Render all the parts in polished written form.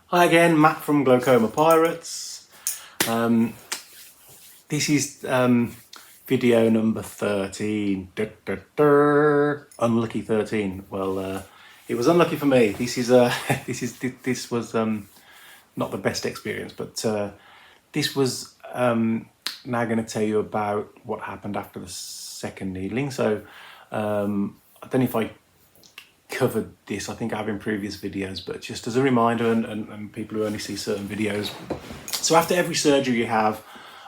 Hi again, Matt from Glaucoma Pirates. This is video number 13. Unlucky 13. Well, it was unlucky for me. This was not the best experience, but this was now going to tell you about what happened after the second needling. So I don't know if I covered this, I think I have in previous videos, but just as a reminder and people who only see certain videos. So after every surgery you have,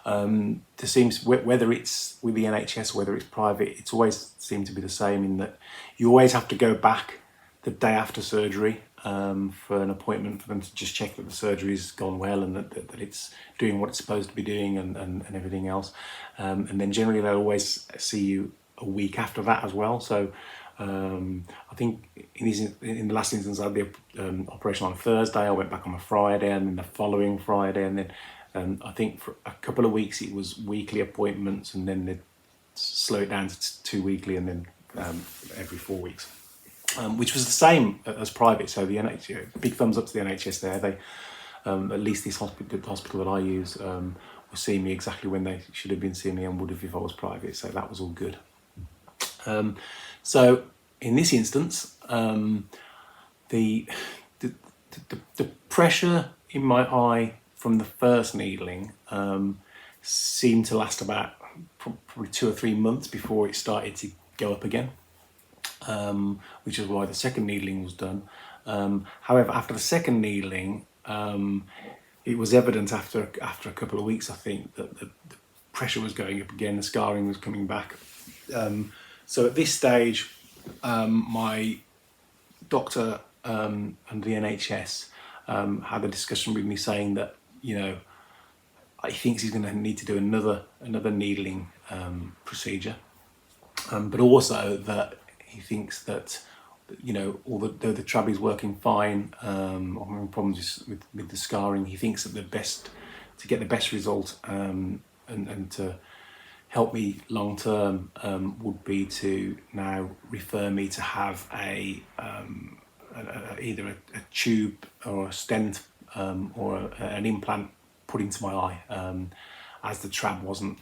there seems, whether it's with the NHS or whether it's private, it's always seemed to be the same in that you always have to go back the day after surgery for an appointment for them to just check that the surgery's gone well and that it's doing what it's supposed to be doing and everything else. And then generally they'll always see you a week after that as well. So I think in the last instance I had the operation on a Thursday. I went back on a Friday, and then the following Friday, and then I think for a couple of weeks it was weekly appointments, and then they'd slow it down to 2 weekly, and then every 4 weeks, which was the same as private. So the NHS, big thumbs up to the NHS there. They at least the hospital that I use was seeing me exactly when they should have been seeing me and would have if I was private. So that was all good. So in this instance, the pressure in my eye from the first needling seemed to last about probably 2 or 3 months before it started to go up again, which is why the second needling was done. However, after the second needling, it was evident after a couple of weeks, I think, that the pressure was going up again, the scarring was coming back. So at this stage, my doctor and the NHS had a discussion with me saying that, you know, he thinks he's going to need to do another needling procedure, but also that he thinks that, you know, although the trab is working fine, I'm having problems with the scarring, he thinks that to get the best result and to help me long term would be to now refer me to have either a tube or a stent or an implant put into my eye, as the trab wasn't,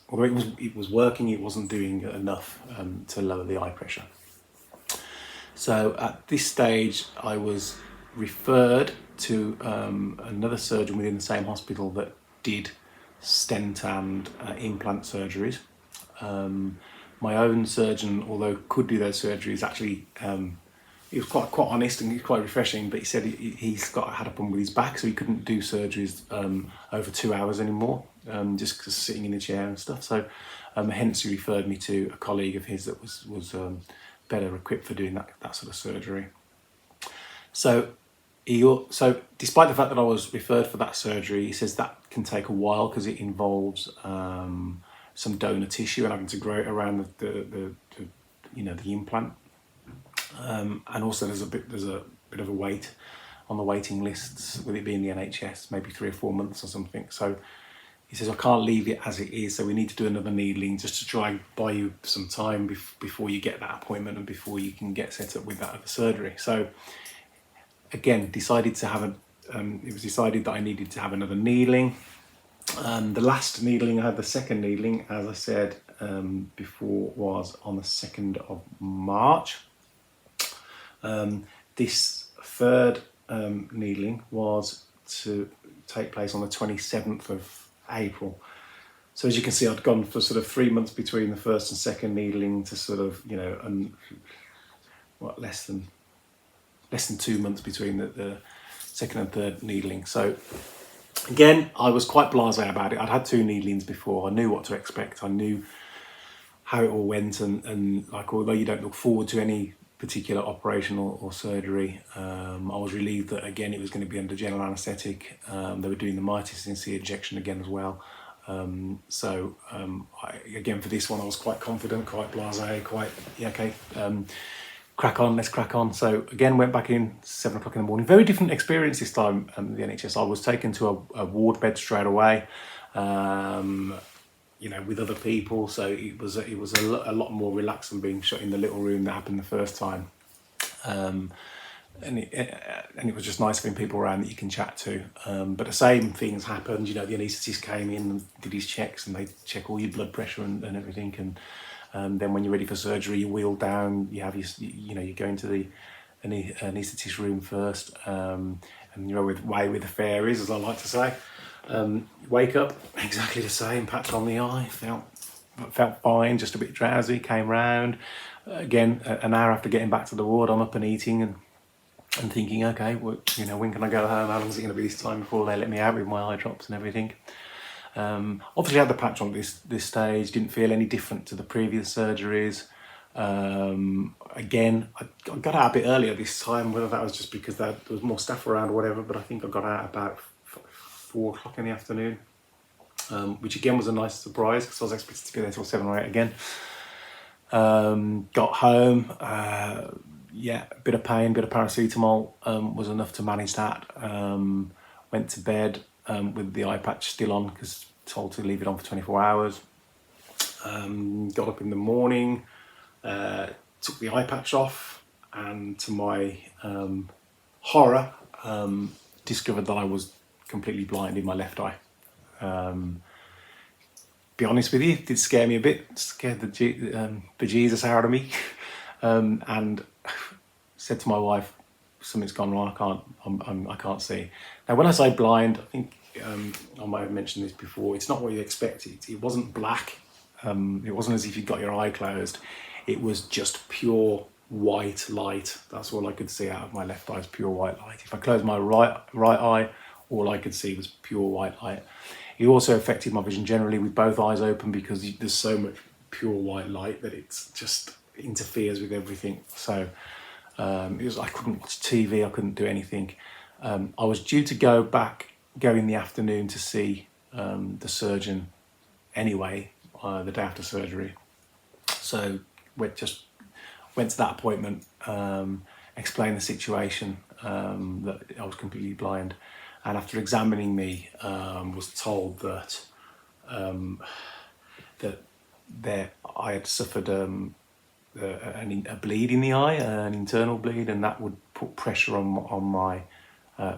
although it was working, it wasn't doing enough to lower the eye pressure. So at this stage I was referred to another surgeon within the same hospital that did stent and implant surgeries. My own surgeon, although could do those surgeries, actually he was quite honest and he was quite refreshing, but he said he's had a problem with his back, so he couldn't do surgeries over 2 hours anymore, just because sitting in the chair and stuff. So hence he referred me to a colleague of his that was better equipped for doing that sort of surgery. So despite the fact that I was referred for that surgery, he says that can take a while because it involves some donor tissue and having to grow it around the implant, and also there's a bit of a wait on the waiting lists with it being the NHS, maybe 3 or 4 months or something. So he says I can't leave it as it is, so we need to do another needling just to try and buy you some time before you get that appointment and before you can get set up with that other surgery. So again, it was decided that I needed to have another needling. The last needling I had, the second needling, as I said before, was on the 2nd of March. This third needling was to take place on the 27th of April. So as you can see, I'd gone for sort of 3 months between the first and second needling to sort of, you know, less than 2 months between the second and third needling. So again, I was quite blasé about it. I'd had 2 needlings before. I knew what to expect. I knew how it all went, and like, although you don't look forward to any particular operation or surgery, I was relieved that again it was going to be under general anaesthetic. They were doing the mitis C injection again as well. Again, for this one I was quite confident, quite blasé, quite okay. Let's crack on. So again, went back in 7 o'clock in the morning. Very different experience this time at the NHS. I was taken to a ward bed straight away, you know, with other people. So it was a lot more relaxed than being shut in the little room that happened the first time. and it was just nice having people around that you can chat to. But the same things happened. You know, the anaesthetist came in and did his checks, and they check all your blood pressure and everything. And then when you're ready for surgery, you wheel down. You have you go into the anaesthetist room first, and you're away with the fairies, as I like to say. Wake up, exactly the same, patch on the eye, felt fine, just a bit drowsy. Came round again an hour after getting back to the ward. I'm up and eating and thinking, okay, well, when can I go home? How long is it going to be this time before they let me out with my eye drops and everything? Obviously I had the patch on this stage, didn't feel any different to the previous surgeries. Again, I got out a bit earlier this time, whether that was just because there was more staff around or whatever, but I think I got out about 4 o'clock in the afternoon, which again was a nice surprise because I was expected to be there till 7 or 8 again. Got home, yeah, a bit of pain, bit of paracetamol was enough to manage that. Went to bed with the eye patch still on because told to leave it on for 24 hours. Got up in the morning, took the eye patch off, and to my horror, discovered that I was completely blind in my left eye. Be honest with you, it did scare me a bit. It scared the bejesus out of me, and said to my wife, "Something's gone wrong. I can't see." Now, when I say blind, I think I might have mentioned this before. It's not what you expect. It wasn't black. It wasn't as if you got your eye closed. It was just pure white light. That's all I could see out of my left eye, is pure white light. If I closed my right eye, all I could see was pure white light. It also affected my vision generally with both eyes open because there's so much pure white light that it's just interferes with everything. So I couldn't watch TV, I couldn't do anything. I was due to go in the afternoon to see the surgeon anyway, the day after surgery. So went to that appointment, explained the situation, that I was completely blind, and after examining me, was told that I had suffered a bleed in the eye, an internal bleed, and that would put pressure on my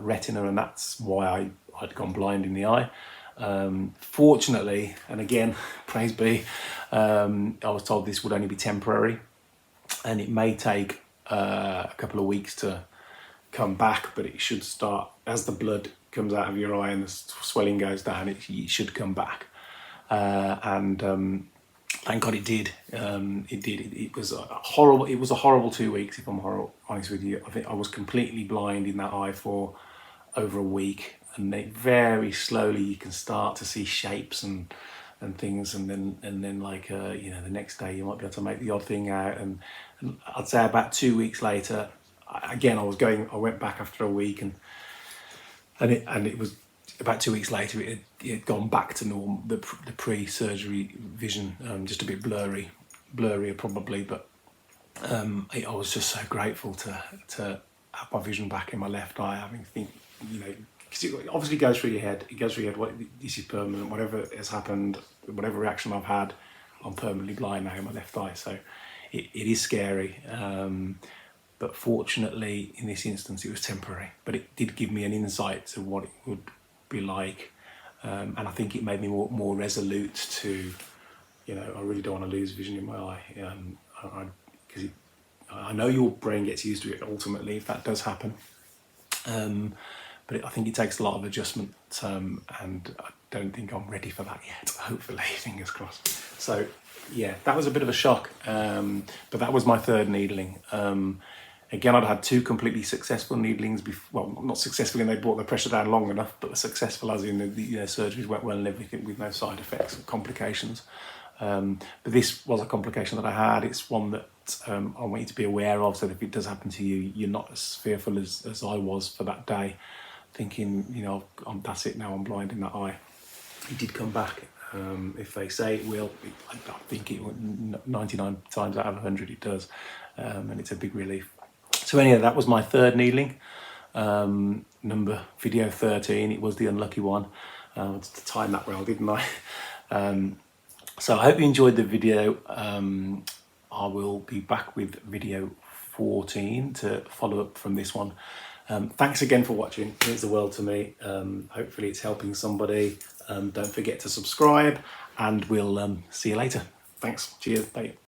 retina, and that's why I'd gone blind in the eye. Fortunately, and again, praise be, I was told this would only be temporary, and it may take a couple of weeks to come back, but it should start as the blood comes out of your eye and the swelling goes down. It should come back, and thank God it did. It did. It was a horrible. It was a horrible 2 weeks, if I'm honest with you. I think I was completely blind in that eye for over a week, and then very slowly you can start to see shapes and things, and then like the next day you might be able to make the odd thing out, and I'd say about 2 weeks later, again I went back after a week, and it was about 2 weeks later it had gone back to normal, the pre-surgery vision, just a bit blurrier probably, but I was just so grateful to have my vision back in my left eye, having think, because it obviously goes through your head. It goes through your head, what, this is permanent, whatever has happened, whatever reaction I've had, I'm permanently blind now in my left eye. So it is scary. But fortunately, in this instance, it was temporary. But it did give me an insight to what it would be like. And I think it made me more resolute to, I really don't want to lose vision in my eye. Because I know your brain gets used to it ultimately if that does happen. But I think it takes a lot of adjustment, and I don't think I'm ready for that yet, hopefully, fingers crossed. So yeah, that was a bit of a shock, but that was my third needling. Again, I'd had 2 completely successful needlings before. Well, not successful in they brought the pressure down long enough, but successful as in the surgeries went well and everything with no side effects or complications. But this was a complication that I had. It's one that I want you to be aware of, so that if it does happen to you, you're not as fearful as I was for that day, thinking, that's it now, I'm blind in that eye. It did come back. If they say it will, I think it 99 times out of 100 it does, and it's a big relief. So anyway, that was my third needling, video 13. It was the unlucky one. To time that well, didn't I? So I hope you enjoyed the video. I will be back with video 14 to follow up from this one. Thanks again for watching. It means the world to me. Hopefully it's helping somebody. Don't forget to subscribe, and we'll see you later. Thanks. Cheers. Bye.